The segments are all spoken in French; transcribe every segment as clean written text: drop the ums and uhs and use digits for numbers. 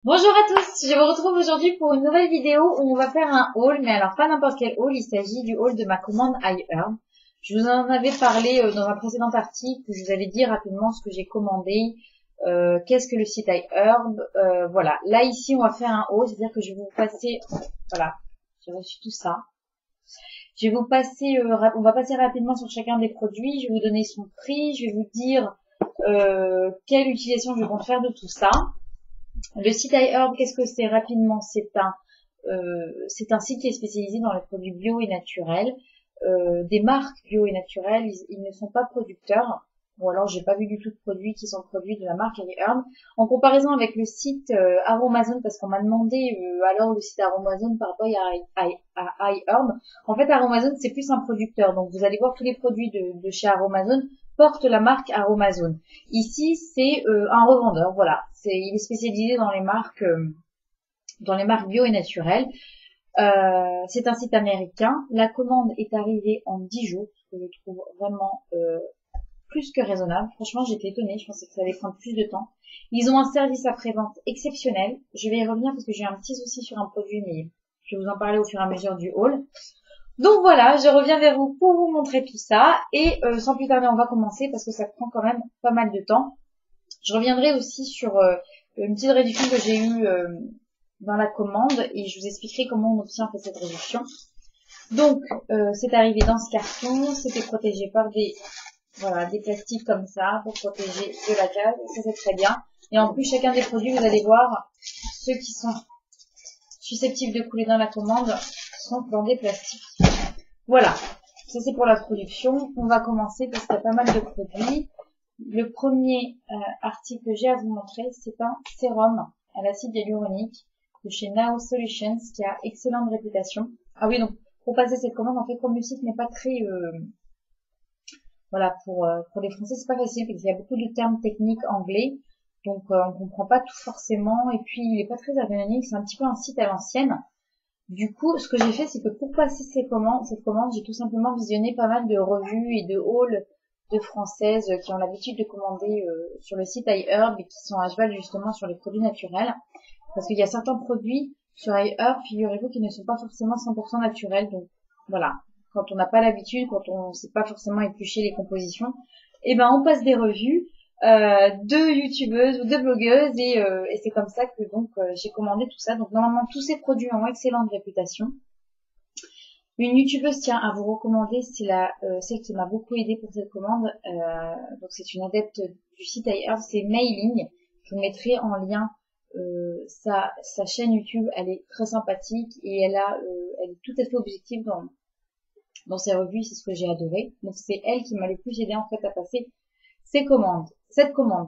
Bonjour à tous, je vous retrouve aujourd'hui pour une nouvelle vidéo où on va faire un haul, mais alors pas n'importe quel haul, il s'agit du haul de ma commande iHerb. Je vous en avais parlé dans un précédent article, où je vous avais dit rapidement ce que j'ai commandé, qu'est-ce que le site iHerb, voilà. Là ici on va faire un haul, c'est-à-dire que je vais vous passer, voilà, j'ai reçu tout ça. Je vais vous passer, on va passer rapidement sur chacun des produits, je vais vous donner son prix, je vais vous dire quelle utilisation je compte faire de tout ça. Le site iHerb, qu'est-ce que c'est rapidement? C'est un site qui est spécialisé dans les produits bio et naturels, des marques bio et naturelles. Ils ne sont pas producteurs, ou alors j'ai pas vu du tout de produits qui sont produits de la marque iHerb. En comparaison avec le site Aromazone, parce qu'on m'a demandé alors le site Aromazone par rapport à iHerb. En fait, Aromazone c'est plus un producteur, donc vous allez voir tous les produits de chez Aromazone portent la marque Aromazone. Ici, c'est un revendeur, voilà. Il est spécialisé dans les marques bio et naturelles. C'est un site américain. La commande est arrivée en 10 jours, ce que je trouve vraiment plus que raisonnable. Franchement, j'étais étonnée. Je pensais que ça allait prendre plus de temps. Ils ont un service après-vente exceptionnel. Je vais y revenir parce que j'ai un petit souci sur un produit, mais je vais vous en parler au fur et à mesure du haul. Donc voilà, je reviens vers vous pour vous montrer tout ça. Et sans plus tarder, on va commencer parce que ça prend quand même pas mal de temps. Je reviendrai aussi sur une petite réduction que j'ai eue dans la commande et je vous expliquerai comment on obtient en fait cette réduction. Donc, c'est arrivé dans ce carton, c'était protégé par des plastiques comme ça pour protéger de la cave, ça c'est très bien. Et en plus, chacun des produits, vous allez voir, ceux qui sont susceptibles de couler dans la commande sont dans des plastiques. Voilà, ça c'est pour la production. On va commencer parce qu'il y a pas mal de produits. Le premier article que j'ai à vous montrer, c'est un sérum à l'acide hyaluronique de chez Now Solutions qui a excellente réputation. Ah oui, donc pour passer cette commande, en fait, comme le site n'est pas très voilà, pour les Français, c'est pas facile parce qu'il y a beaucoup de termes techniques anglais, donc on comprend pas tout forcément. Et puis il est pas très ergonomique, c'est un petit peu un site à l'ancienne. Du coup, ce que j'ai fait, c'est que pour passer cette commande, j'ai tout simplement visionné pas mal de revues et de hauls de françaises qui ont l'habitude de commander sur le site iHerb et qui sont à cheval justement sur les produits naturels. Parce qu'il y a certains produits sur iHerb, figurez-vous, qui ne sont pas forcément 100% naturels. Donc voilà, quand on n'a pas l'habitude, quand on ne sait pas forcément éplucher les compositions, eh ben on passe des revues de youtubeuses ou de blogueuses et c'est comme ça que donc j'ai commandé tout ça. Donc normalement tous ces produits ont excellente réputation. Une youtubeuse tient à vous recommander, c'est celle qui m'a beaucoup aidé pour cette commande. Donc c'est une adepte du site iHerb, c'est Mailing. Je vous mettrai en lien sa chaîne YouTube. Elle est très sympathique et elle est tout à fait objective dans ses revues. C'est ce que j'ai adoré. Donc c'est elle qui m'a le plus aidé en fait à passer cette commande,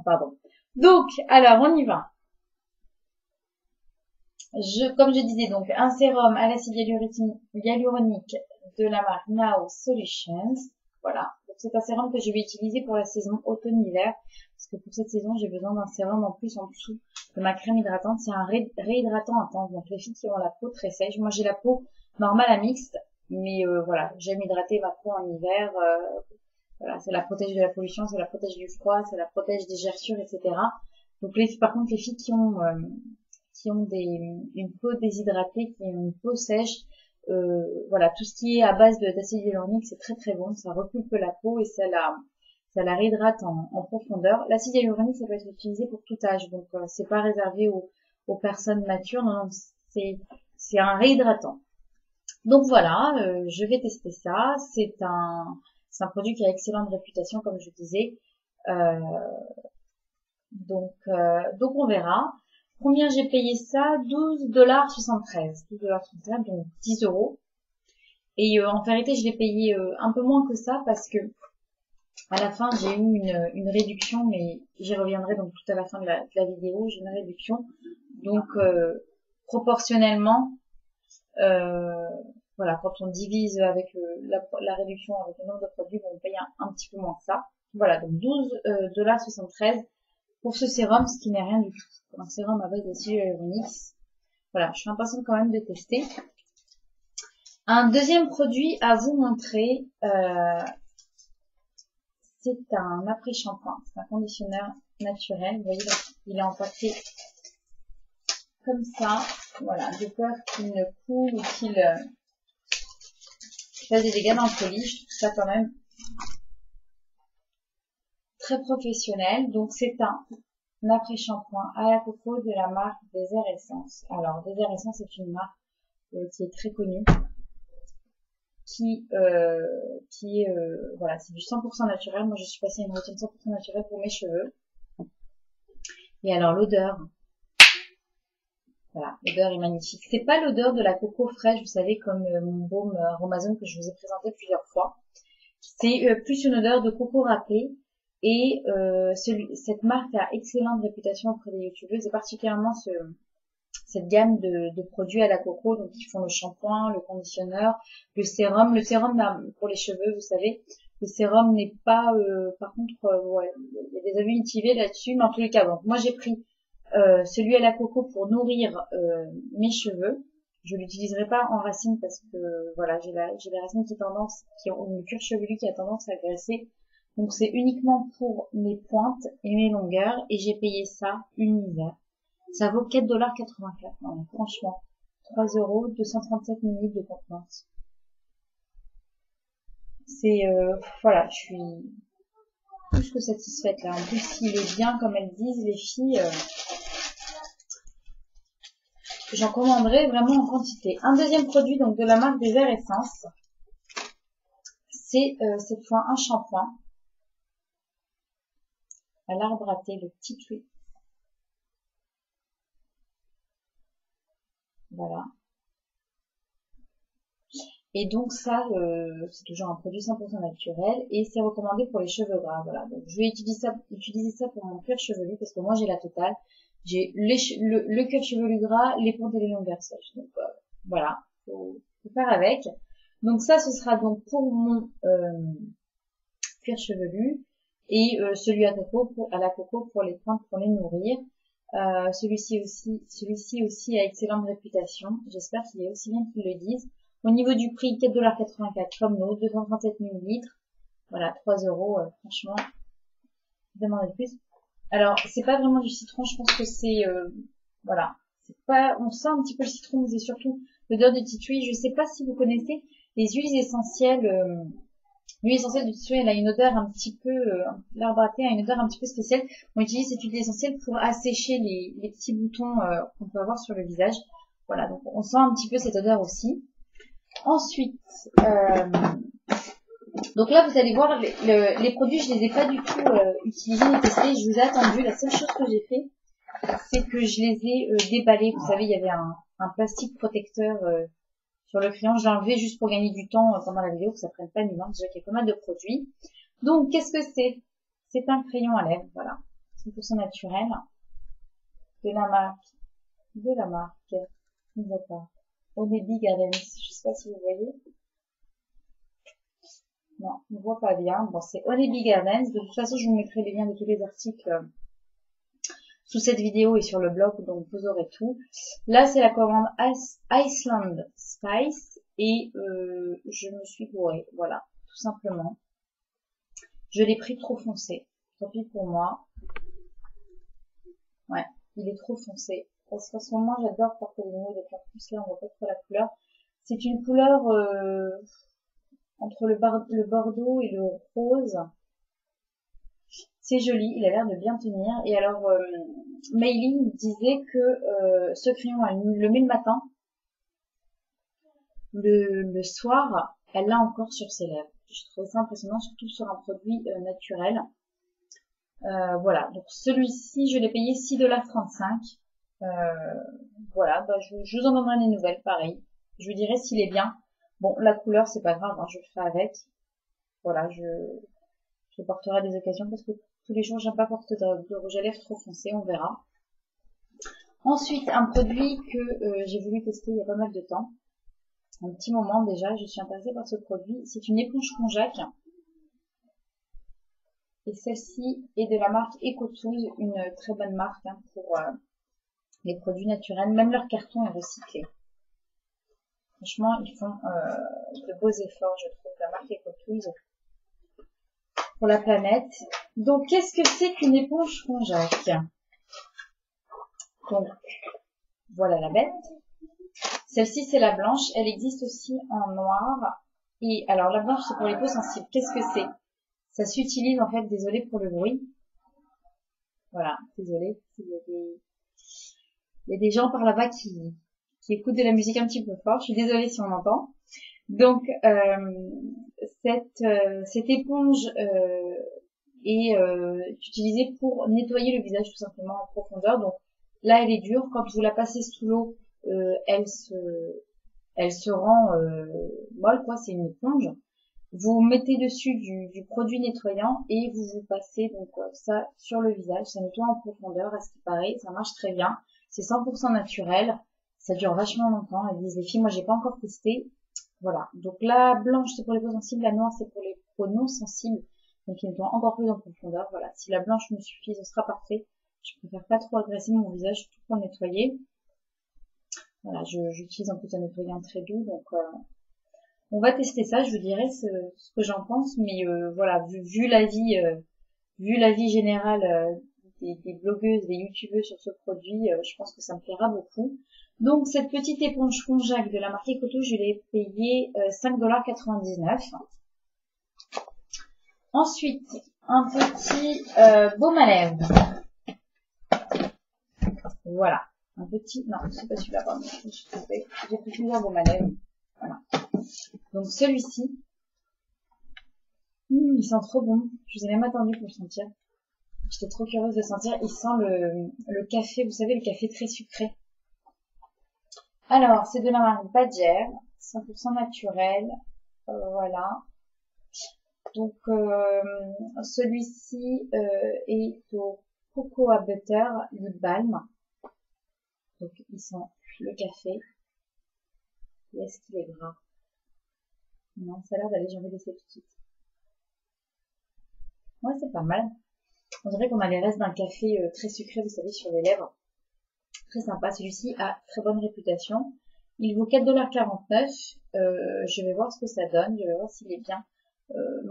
pardon. Donc, alors, on y va. Comme je disais, donc, un sérum à l'acide hyaluronique de la marque Now Solutions. Voilà. Donc, c'est un sérum que je vais utiliser pour la saison automne-hiver. Parce que pour cette saison, j'ai besoin d'un sérum en plus en dessous de ma crème hydratante. C'est un réhydratant intense. Donc, les filles qui ont la peau très sèche. Moi, j'ai la peau normale à mixte. Mais voilà, j'aime hydrater ma peau en hiver. Voilà, ça la protège de la pollution, ça la protège du froid, ça la protège des gerçures, etc. Donc par contre, les filles qui ont une peau déshydratée, qui ont une peau sèche, voilà, tout ce qui est à base d'acide hyaluronique, c'est très très bon, ça repulpe la peau et ça la réhydrate en profondeur. L'acide hyaluronique, ça peut être utilisé pour tout âge, donc c'est pas réservé aux personnes matures, non, non, c'est un réhydratant. Donc voilà, je vais tester ça. C'est un produit qui a excellente réputation, comme je disais. Euh, donc on verra. Combien j'ai payé ça? 12,73 $. Donc 10 euros. Et en vérité, je l'ai payé un peu moins que ça parce que à la fin, j'ai eu une réduction, mais j'y reviendrai donc tout à la fin de la vidéo. J'ai une réduction. Donc proportionnellement, euh, voilà, quand on divise avec la réduction avec le nombre de produits, on paye un petit peu moins que ça. Voilà, donc 12,73 $ pour ce sérum, ce qui n'est rien du tout. Pour un sérum à base d'acide hyaluronique. Voilà, je suis impatiente quand même de tester. Un deuxième produit à vous montrer, c'est un après-shampoing. C'est un conditionneur naturel. Vous voyez, il est empaqueté comme ça. Voilà, de peur qu'il ne coule ou qu'il fasse des dégâts dans le colis. Je trouve ça quand même très professionnel. Donc c'est un après-shampoing à la coco de la marque Désert Essence. Alors Désert Essence est une marque qui est très connue, qui est voilà, c'est du 100% naturel. Moi je suis passée à une routine 100% naturelle pour mes cheveux. Et alors l'odeur, voilà, l'odeur est magnifique. C'est pas l'odeur de la coco fraîche, vous savez, comme mon baume Aromazone que je vous ai présenté plusieurs fois. C'est plus une odeur de coco râpé. Et cette marque a excellente réputation auprès des youtubeuses, et particulièrement cette gamme de produits à la coco. Donc ils font le shampoing, le conditionneur, le sérum. Le sérum pour les cheveux, vous savez, le sérum n'est pas, par contre, ouais, il y a des avis mitigés là-dessus, mais en tous les cas, bon, moi j'ai pris celui à la coco pour nourrir mes cheveux. Je l'utiliserai pas en racine parce que voilà, j'ai les racines qui ont une cuir chevelu qui a tendance à graisser. Donc c'est uniquement pour mes pointes et mes longueurs, et j'ai payé ça univers. Ça vaut 4,84 $. Non, franchement, 3 €, 237 ml de contenance. C'est voilà, je suis plus que satisfaite là. En plus, il est bien comme elles disent les filles. J'en commanderai vraiment en quantité. Un deuxième produit donc de la marque Désert Essence, c'est cette fois un shampoing à l'arbre à thé, le petit tweet. Voilà. Et donc ça, c'est toujours un produit 100% naturel et c'est recommandé pour les cheveux gras. Voilà. Donc je vais utiliser ça pour mon cuir chevelu parce que moi j'ai la totale. J'ai le cuir chevelu gras, les pointes et les longueurs sèches. Donc voilà, faut faire avec. Donc ça, ce sera donc pour mon cuir chevelu et celui à la coco pour les pointes, pour les nourrir. Celui-ci aussi a excellente réputation. J'espère qu'il est aussi bien qu'ils le disent. Au niveau du prix, 4,84 $ comme l'autre, 237 ml. Voilà, 3 €, franchement, demandez plus. Alors, c'est pas vraiment du citron, je pense que c'est, voilà. C'est pas, on sent un petit peu le citron, mais c'est surtout l'odeur de tea tree. Je sais pas si vous connaissez les huiles essentielles, l'huile essentielle de tea tree, elle a une odeur un petit peu, l'arbre à thé a une odeur un petit peu spéciale. On utilise cette huile essentielle pour assécher les petits boutons, qu'on peut avoir sur le visage. Voilà, donc on sent un petit peu cette odeur aussi. Ensuite, donc là vous allez voir les produits, je les ai pas du tout utilisés ni testés, je vous ai attendu. La seule chose que j'ai fait, c'est que je les ai déballés. Vous savez, il y avait un plastique protecteur sur le crayon, je l'ai enlevé juste pour gagner du temps pendant la vidéo, que ça prenne pas une heure, déjà qu'il y a pas mal de produits. Donc qu'est-ce que c'est? C'est un crayon à lèvres, voilà, 100% naturel, de la marque, d'accord. Honeybee Gardens, je sais pas si vous voyez. Non, on ne voit pas bien. Bon, c'est Honeybee Gardens. De toute façon, je vous mettrai les liens de tous les articles sous cette vidéo et sur le blog, donc vous aurez tout. Là, c'est la commande Iceland Spice et je me suis gourée. Voilà, tout simplement. Je l'ai pris trop foncé. Tant pis pour moi. Ouais, il est trop foncé. Parce qu'en ce moment, j'adore porter les nudes avec la plus là, on voit pas trop la couleur. C'est une couleur entre le bordeaux et le rose. C'est joli, il a l'air de bien tenir. Et alors, Mayline disait que ce crayon, elle le met le matin. Le soir, elle l'a encore sur ses lèvres. Je trouve ça impressionnant, surtout sur un produit naturel. Voilà, donc celui-ci, je l'ai payé 6,35 $. Voilà, bah, je vous en donnerai des nouvelles, pareil. Je vous dirai s'il est bien. Bon, la couleur, c'est pas grave, hein, je le ferai avec. Voilà, je porterai à des occasions parce que tous les jours, j'aime pas porter de rouge à lèvres trop foncé, on verra. Ensuite, un produit que j'ai voulu tester il y a pas mal de temps. Un petit moment déjà, je suis intéressée par ce produit. C'est une éponge konjac. Et celle-ci est de la marque EcoTools, une très bonne marque hein, pour les produits naturels. Même leur carton est recyclé. Franchement, ils font de beaux efforts, je trouve, la marque EcoTools pour la planète. Donc, qu'est-ce que c'est qu'une éponge konjac? Donc, Voilà la bête. Celle-ci, c'est la blanche. Elle existe aussi en noir. Et alors, la blanche, c'est pour les peaux sensibles. Qu'est-ce que c'est? Ça s'utilise, en fait, désolé pour le bruit. Voilà, désolé. Il y a des gens par là-bas qui écoutent de la musique un petit peu fort. Je suis désolée si on entend. Donc, cette éponge est utilisée pour nettoyer le visage tout simplement en profondeur. Donc, là, elle est dure. Quand vous la passez sous l'eau, elle se rend molle, quoi. C'est une éponge. Vous mettez dessus du produit nettoyant et vous passez donc ça sur le visage. Ça nettoie en profondeur, à ce qui paraît. Ça marche très bien. C'est 100% naturel. Ça dure vachement longtemps. Elles disent les filles, moi j'ai pas encore testé. Voilà. Donc la blanche c'est pour les peaux sensibles, la noire c'est pour les peaux non sensibles. Donc il nettoie encore plus en profondeur. Voilà. Si la blanche me suffit, ce sera parfait. Je préfère pas trop agresser mon visage, tout pour nettoyer. Voilà, j'utilise un peu un nettoyant très doux, donc on va tester ça. Je vous dirai ce que j'en pense, mais voilà, vu l'avis général des blogueuses, des youtubeuses sur ce produit, je pense que ça me plaira beaucoup. Donc cette petite éponge Conjac de la marque Ecoto, je l'ai payée 5,99 $. Ensuite, un petit baume à lèvres. Voilà. Un petit, non, c'est pas celui-là, pardon, je me suis trompée. J'ai pris plusieurs baumes à lèvres. Voilà. Donc celui-ci, il sent trop bon. Je vous ai même attendu pour le sentir. J'étais trop curieuse de sentir. Il sent le café, vous savez, le café très sucré. Alors, c'est de la marque Badger, 100% naturel. Voilà. Donc, celui-ci est au cocoa butter lip balm. Donc, il sent le café. Et est-ce qu'il est gras? Non, ça a l'air d'aller, j'ai envie d'essayer tout de suite. Ouais, c'est pas mal. On dirait qu'on a les restes d'un café très sucré, vous savez, sur les lèvres. Très sympa. Celui-ci a très bonne réputation. Il vaut 4,49 $. Je vais voir ce que ça donne. Je vais voir s'il est bien.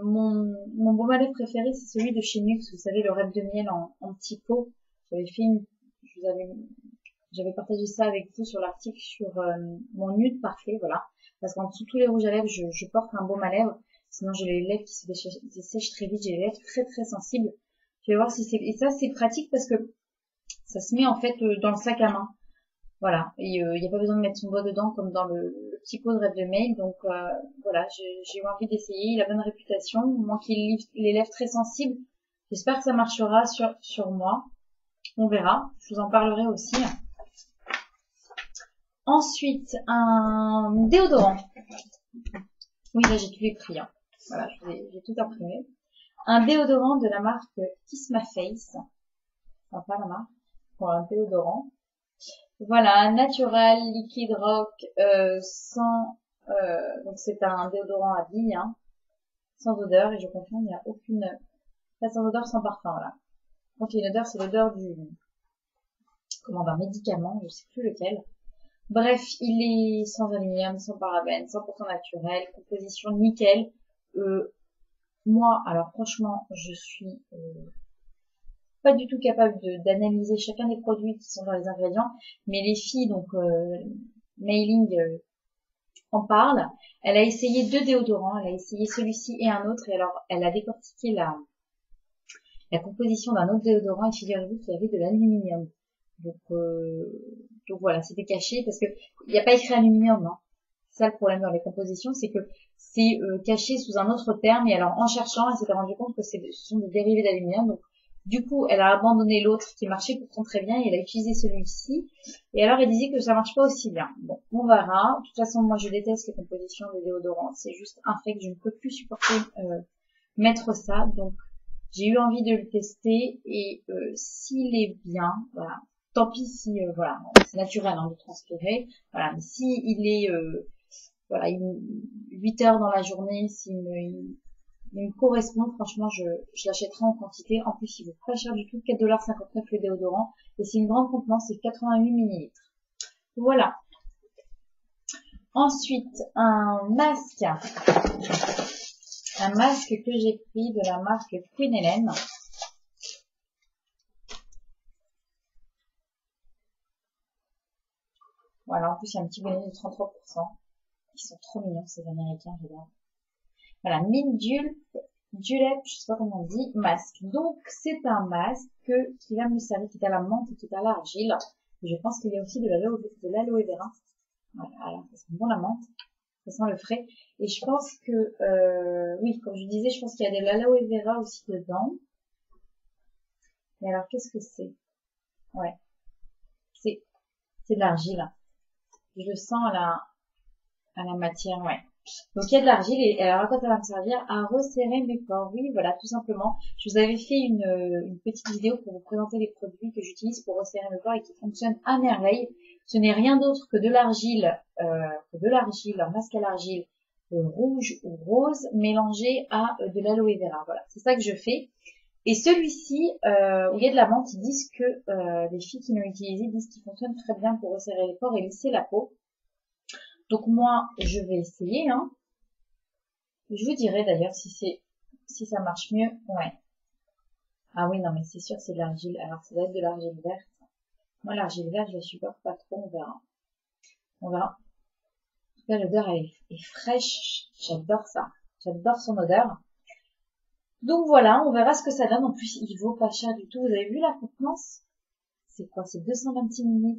Mon baume à lèvres préféré, c'est celui de chez Nuxe. Vous savez, le rêve de miel en petit pot. J'avais partagé ça avec vous sur l'article sur mon nude parfait, voilà. Parce qu'en dessous tous les rouges à lèvres, je porte un baume à lèvres. Sinon, j'ai les lèvres qui se dessèchent très vite. J'ai les lèvres très très sensibles. Je vais voir si c'est... Et ça, c'est pratique parce que ça se met en fait dans le sac à main. Voilà. Et il n'y a pas besoin de mettre son doigt dedans comme dans le petit pot de rêve de mail. Donc voilà, j'ai eu envie d'essayer. Il a bonne réputation. Moi qui ai les lèvres très sensibles, j'espère que ça marchera sur moi. On verra. Je vous en parlerai aussi. Ensuite, un déodorant. Oui, là, j'ai tous les prix. Hein. Voilà, j'ai tout imprimé. Un déodorant de la marque Kiss My Face. Enfin, la marque. Pour un déodorant. Voilà, natural, liquide rock, sans... donc c'est un déodorant à billes, hein, sans odeur. Et je confirme, il n'y a aucune... Pas sans odeur, sans parfum, voilà. Quand il y a une odeur, c'est l'odeur d'un médicament, je sais plus lequel. Bref, il est sans aluminium, sans parabènes, 100% naturel, composition nickel. Moi, alors franchement, je suis pas du tout capable d'analyser chacun des produits qui sont dans les ingrédients, mais les filles, donc Mailing en parle. Elle a essayé 2 déodorants, elle a essayé celui-ci et un autre, et alors elle a décortiqué la composition d'un autre déodorant, et figurez-vous qu'il y avait de l'aluminium. Donc voilà, c'était caché parce que il n'y a pas écrit aluminium, hein. C'est ça le problème dans les compositions, c'est que c'est caché sous un autre terme, et alors en cherchant, elle s'était rendue compte que ce sont des dérivés d'aluminium. Donc du coup, elle a abandonné l'autre qui marchait pourtant très bien, et elle a utilisé celui-ci. Et alors elle disait que ça marche pas aussi bien. Bon, on verra. De toute façon, moi je déteste les compositions de déodorants. C'est juste un fait que je ne peux plus supporter mettre ça. Donc j'ai eu envie de le tester, et s'il est bien, voilà. Tant pis si, voilà, c'est naturel hein, de transpirer, voilà, mais si il est, voilà, 8 heures dans la journée, s'il me correspond, franchement, je l'achèterai en quantité. En plus, il vaut pas cher du tout, 4,59 $ le déodorant, et c'est une grande contenance, c'est 88 ml. Voilà. Ensuite, un masque que j'ai pris de la marque Queen Hélène. Voilà, en plus, il y a un petit bonus de 33%. Ils sont trop mignons, ces Américains, j'adore. Voilà, Mint Julep, je sais pas comment on dit, masque. Donc, c'est un masque qui va me servir, qui est à la menthe et qui est à l'argile. Je pense qu'il y a aussi de l'aloe vera. Voilà, alors, ça sent bon la menthe. Ça sent le frais. Et je pense que, oui, comme je disais, je pense qu'il y a de l'aloe vera aussi dedans. Mais alors, qu'est-ce que c'est? Ouais. C'est de l'argile. Je le sens à la matière, ouais. Donc il y a de l'argile et alors à quoi ça va me servir? À resserrer mes pores. Oui, voilà, tout simplement. Je vous avais fait une petite vidéo pour vous présenter les produits que j'utilise pour resserrer mes pores et qui fonctionnent à merveille. Ce n'est rien d'autre que de l'argile, un masque à l'argile rouge ou rose mélangé à de l'aloe vera. Voilà, c'est ça que je fais. Et celui-ci, où il y a de la menthe, ils disent que les filles qui l'ont utilisé disent qu'il fonctionne très bien pour resserrer les pores et lisser la peau. Donc moi, je vais essayer, hein. Je vous dirai d'ailleurs si ça marche mieux. Ouais. Ah oui, non, mais c'est sûr, c'est de l'argile. Alors, ça doit être de l'argile verte. Moi, l'argile verte, je la supporte pas trop, on verra. On verra. En tout cas, l'odeur, elle est fraîche. J'adore ça. J'adore son odeur. Donc voilà, on verra ce que ça donne. En plus, il vaut pas cher du tout. Vous avez vu la contenance? C'est quoi? C'est 226 ml.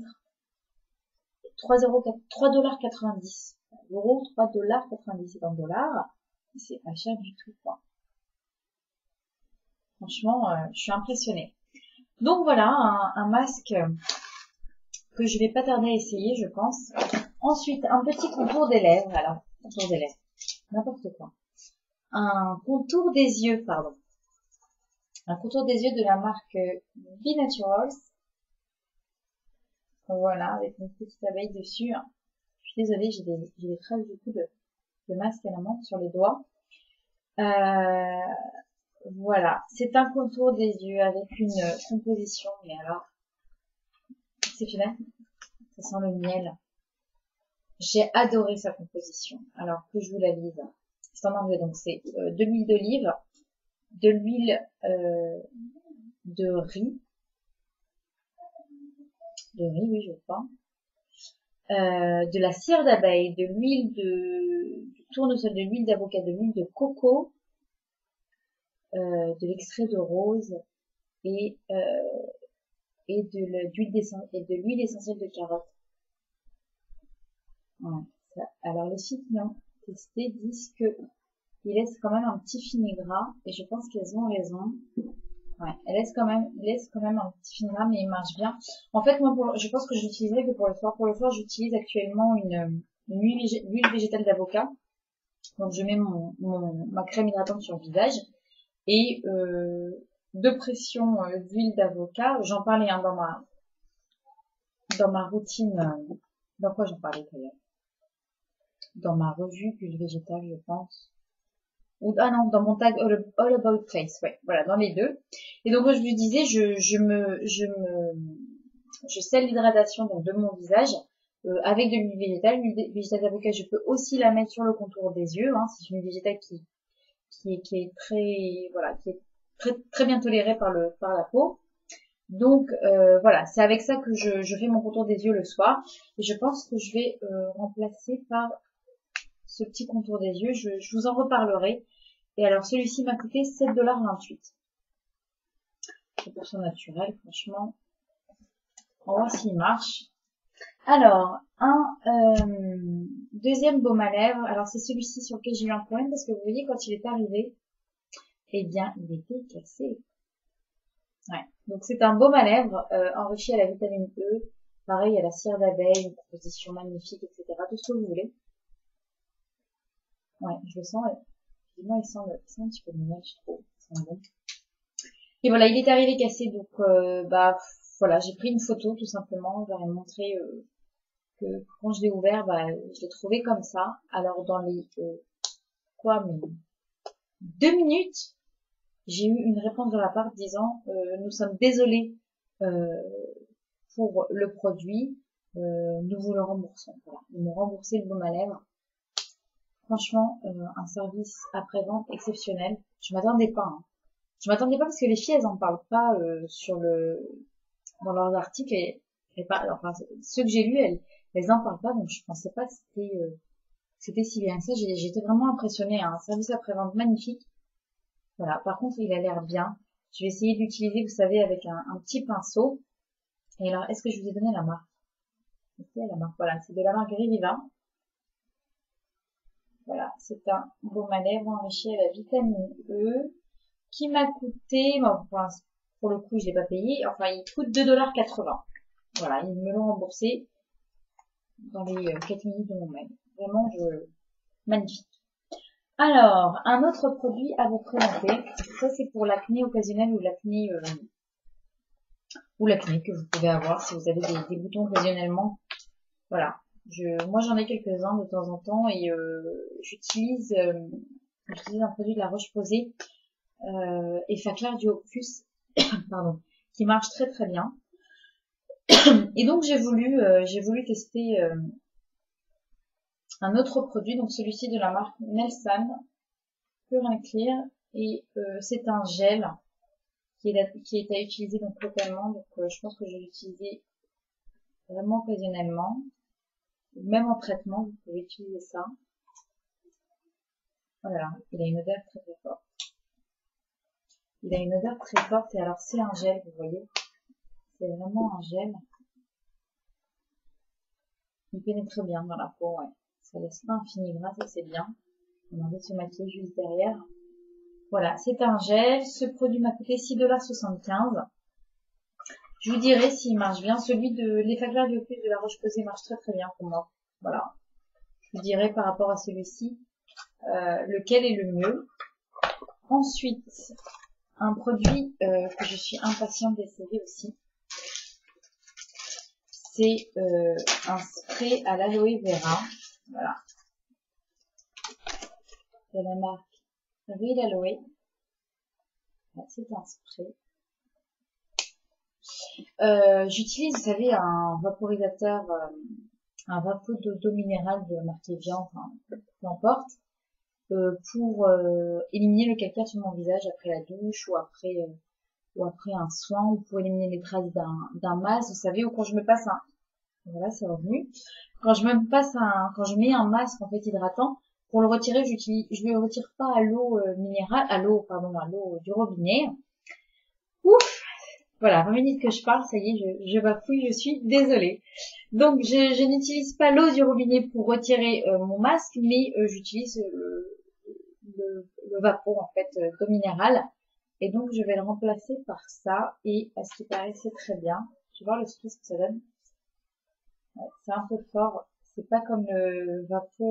3,90 $. Euro, 3,90 $. C'est en dollars. C'est pas cher du tout, quoi. Franchement, je suis impressionnée. Donc voilà, un masque que je vais pas tarder à essayer, je pense. Ensuite, un petit contour des lèvres. Alors, contour des lèvres, n'importe quoi. Un contour des yeux, pardon. Un contour des yeux de la marque Be Naturals. Voilà, avec une petite abeille dessus. Je suis désolée, j'ai des traces du coup de masque à la menthe sur les doigts. Voilà, c'est un contour des yeux avec une composition, mais alors, exceptionnelle. Ça sent le miel. J'ai adoré sa composition. Alors que je vous la lise. C'est en anglais, donc c'est de l'huile d'olive, de l'huile de riz, oui, je crois, de la cire d'abeille, de l'huile du tournesol, de l'huile d'avocat, de l'huile de coco, de l'extrait de rose et de l'huile essentielle de carotte. Ouais, alors les filles qui l'ont testé disent que il laisse quand même un petit fini gras et je pense qu'elles ont raison. Ouais, elle laisse quand même un petit fini gras mais il marche bien. En fait, moi, je pense que je l'utiliserai que pour le soir. Pour le soir, j'utilise actuellement une huile végétale d'avocat. Donc, je mets ma crème hydratante sur le visage et de pression d'huile d'avocat. J'en parlais hein, dans ma routine. Dans quoi j'en parlais d'ailleurs? Dans ma revue huile végétale, je pense. Ah non, dans mon tag All About Face, ouais, voilà, dans les deux. Et donc, comme je vous disais, je scelle l'hydratation donc de mon visage avec de l'huile végétale. L'huile végétale d'avocat, je peux aussi la mettre sur le contour des yeux. Hein, c'est une huile végétale qui est très, voilà, qui est très bien tolérée par la peau. Donc voilà, c'est avec ça que je fais mon contour des yeux le soir. Et je pense que je vais remplacer par ce petit contour des yeux. Je vous en reparlerai. Et alors, celui-ci m'a coûté 7,28 $. C'est pour son naturel, franchement. On va voir s'il marche. Alors, deuxième baume à lèvres. Alors, c'est celui-ci sur lequel j'ai eu un problème parce que vous voyez, quand il est arrivé, eh bien, il était cassé. Ouais. Donc, c'est un baume à lèvres enrichi à la vitamine E. Pareil, à la cire d'abeille, une composition magnifique, etc. Tout ce que vous voulez. Ouais, je le sens. Moi, il sent un petit peu de miel, je trouve. Il sent bon. Et voilà, il est arrivé cassé, donc voilà, j'ai pris une photo tout simplement. Je leur ai montré que quand je l'ai ouvert, je l'ai trouvé comme ça. Alors dans les 2 minutes, j'ai eu une réponse de la part disant nous sommes désolés pour le produit, nous vous le remboursons. Voilà, ils m'ont remboursé le baume à lèvres. Franchement, un service après-vente exceptionnel. Je m'attendais pas. Hein. Je m'attendais pas parce que les filles, elles en parlent pas dans leurs articles et pas. Enfin, ceux que j'ai lus, elles en parlent pas, donc je pensais pas que c'était si bien que ça. J'étais vraiment impressionnée, hein. Un service après-vente magnifique. Voilà, par contre, il a l'air bien. Je vais essayer d'utiliser, vous savez, avec un petit pinceau. Et alors, est-ce que je vous ai donné la marque? La marque, voilà, c'est de la marque Reviva. Voilà, c'est un baume à lèvres enrichi à la vitamine E qui m'a coûté, bon, pour le coup, je l'ai pas payé, enfin, il coûte 2,80 $. Voilà, ils me l'ont remboursé dans les 4 minutes de mon mail. Vraiment, magnifique. Alors, un autre produit à vous présenter. Ça, c'est pour l'acné occasionnelle ou l'acné que vous pouvez avoir si vous avez des boutons occasionnellement. Voilà. Moi, j'en ai quelques-uns de temps en temps et j'utilise un produit de la Roche-Posay, Effaclar Duo Plus, pardon, qui marche très très bien. Et donc j'ai voulu tester un autre produit, donc celui-ci de la marque Nelsan Pure and Clear, et c'est un gel qui est à utiliser donc localement, donc je pense que je vais l'utiliser vraiment occasionnellement, même en traitement, vous pouvez utiliser ça. Voilà, il a une odeur très très forte. Il a une odeur très forte et alors c'est un gel, vous voyez, c'est vraiment un gel. Il pénètre bien dans la peau, ouais. Ça laisse pas un fini-gras, ça c'est bien. On a envie de se maquiller juste derrière. Voilà, c'est un gel. Ce produit m'a coûté 6,75 $. Je vous dirai s'il marche bien. Celui de l'Effaclar Duo Plus de la Roche-Posay marche très très bien pour moi. Voilà. Je vous dirai par rapport à celui-ci lequel est le mieux. Ensuite, un produit que je suis impatiente d'essayer aussi. C'est un spray à l'aloe vera. Voilà. De la marque Real Aloe. C'est un spray. J'utilise, vous savez, un vaporisateur, un vapeau d'eau minérale de la marque Evian, enfin, peu importe, pour éliminer le calcaire sur mon visage après la douche ou après un soin, ou pour éliminer les traces d'un masque, vous savez, ou quand je me passe voilà, c'est revenu. Quand je mets un masque en fait hydratant, pour le retirer, je le retire pas à l'eau minérale, à l'eau du robinet. Ouf, voilà, 20 minutes que je parle, ça y est, je bafouille, je suis désolée. Donc, je n'utilise pas l'eau du robinet pour retirer mon masque, mais j'utilise le vapeur en fait d'eau minérale. Et donc, je vais le remplacer par ça. Et à ce qui paraît, c'est très bien. Je vais voir le spray ce que ça donne. Ouais, c'est un peu fort. C'est pas comme le vapeur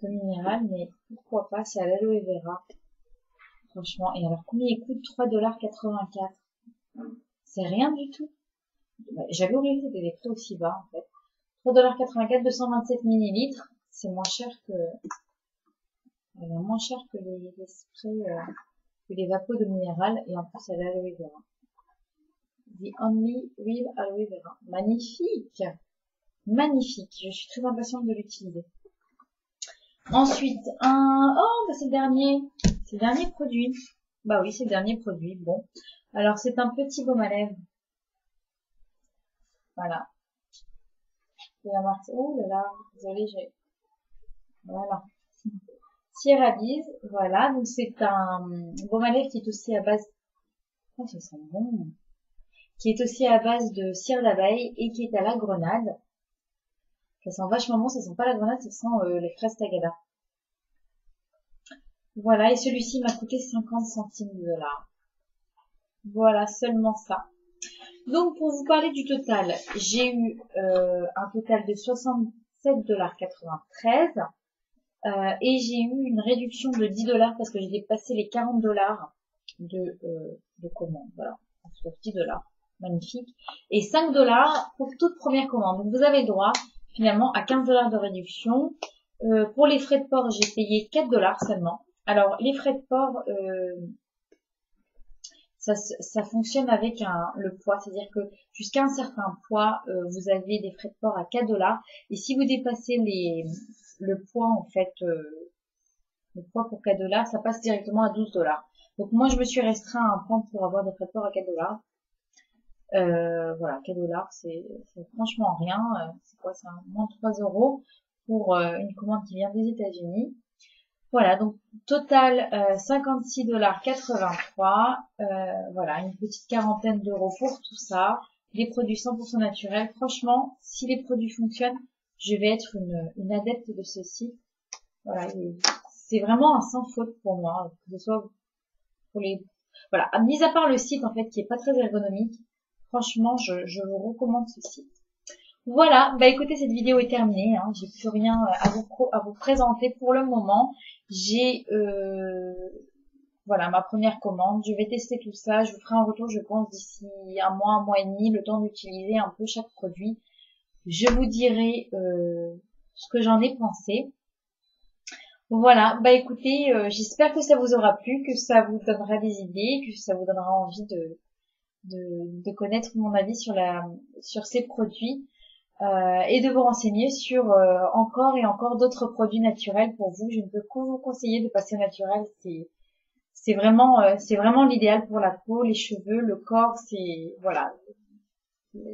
d'eau minérale, mais pourquoi pas, c'est à l'aloe vera. Franchement. Et alors, combien il coûte? 3,84 $. C'est rien du tout. J'avais oublié que c'était des prix aussi bas, en fait. 3,84 $, 227 millilitres. C'est moins cher que, les sprays, que les vapos de minéral. Et en plus, elle a l'aloe vera. The Only Real Aloe Vera. Magnifique! Magnifique. Je suis très impatiente de l'utiliser. Ensuite, bah c'est le dernier. C'est le dernier produit. Bah oui, c'est le dernier produit. Bon. Alors, c'est un petit baume à lèvres. Voilà. C'est la marque. Oh là là. Désolée, voilà. Sierra Biz. Voilà. Donc, c'est un baume à lèvres qui est aussi à base, oh, ça sent bon. Qui est aussi à base de cire d'abeille et qui est à la grenade. Ça sent vachement bon, ça sent pas la grenade, ça sent les fraises tagada. Voilà, et celui-ci m'a coûté 50 centimes de $. Voilà, seulement ça. Donc, pour vous parler du total, j'ai eu un total de 67,93 $. Et j'ai eu une réduction de 10 $ parce que j'ai dépassé les 40 $ de commande. Voilà, sauf 10 $. Magnifique. Et 5 $ pour toute première commande. Donc, vous avez le droit finalement à 15 $ de réduction. Pour les frais de port, j'ai payé 4 $ seulement. Alors, les frais de port, ça fonctionne avec le poids. C'est-à-dire que jusqu'à un certain poids, vous avez des frais de port à 4 $. Et si vous dépassez le poids, en fait, le poids pour 4 $, ça passe directement à 12 $. Donc, moi, je me suis restreint à un point pour avoir des frais de port à 4 $. Voilà, 4 $, c'est franchement rien. C'est quoi, c'est moins de 3 euros pour une commande qui vient des États-Unis. Voilà, donc total 56,83 $. Voilà, une petite quarantaine d'euros pour tout ça. Des produits 100% naturels. Franchement, si les produits fonctionnent, je vais être une adepte de ce site. Voilà, c'est vraiment un sans faute pour moi, que ce soit pour les... Voilà, mis à part le site en fait qui est pas très ergonomique, franchement, je vous recommande ce site. Voilà, bah écoutez, cette vidéo est terminée, hein. J'ai plus rien à vous présenter pour le moment. J'ai voilà ma première commande. Je vais tester tout ça. Je vous ferai un retour, je pense, d'ici un mois et demi, le temps d'utiliser un peu chaque produit. Je vous dirai ce que j'en ai pensé. Voilà, bah écoutez, j'espère que ça vous aura plu, que ça vous donnera des idées, que ça vous donnera envie de connaître mon avis sur ces produits. Et de vous renseigner sur encore et encore d'autres produits naturels pour vous. Je ne peux que vous conseiller de passer au naturel. C'est vraiment l'idéal pour la peau, les cheveux, le corps. C'est voilà,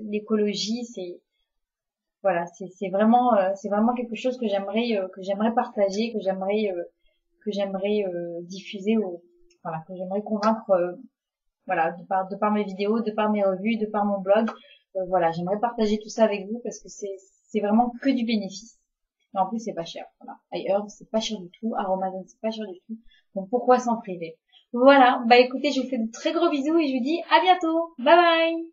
l'écologie. C'est vraiment quelque chose que j'aimerais partager, que j'aimerais diffuser voilà, que j'aimerais convaincre voilà, de par mes vidéos, de par mes revues, de par mon blog. Voilà, j'aimerais partager tout ça avec vous parce que c'est vraiment que du bénéfice. Et en plus, c'est pas cher. Voilà. Ailleurs, c'est pas cher du tout. Aromazone, c'est pas cher du tout. Donc pourquoi s'en priver? Voilà. Bah écoutez, je vous fais de très gros bisous et je vous dis à bientôt. Bye bye!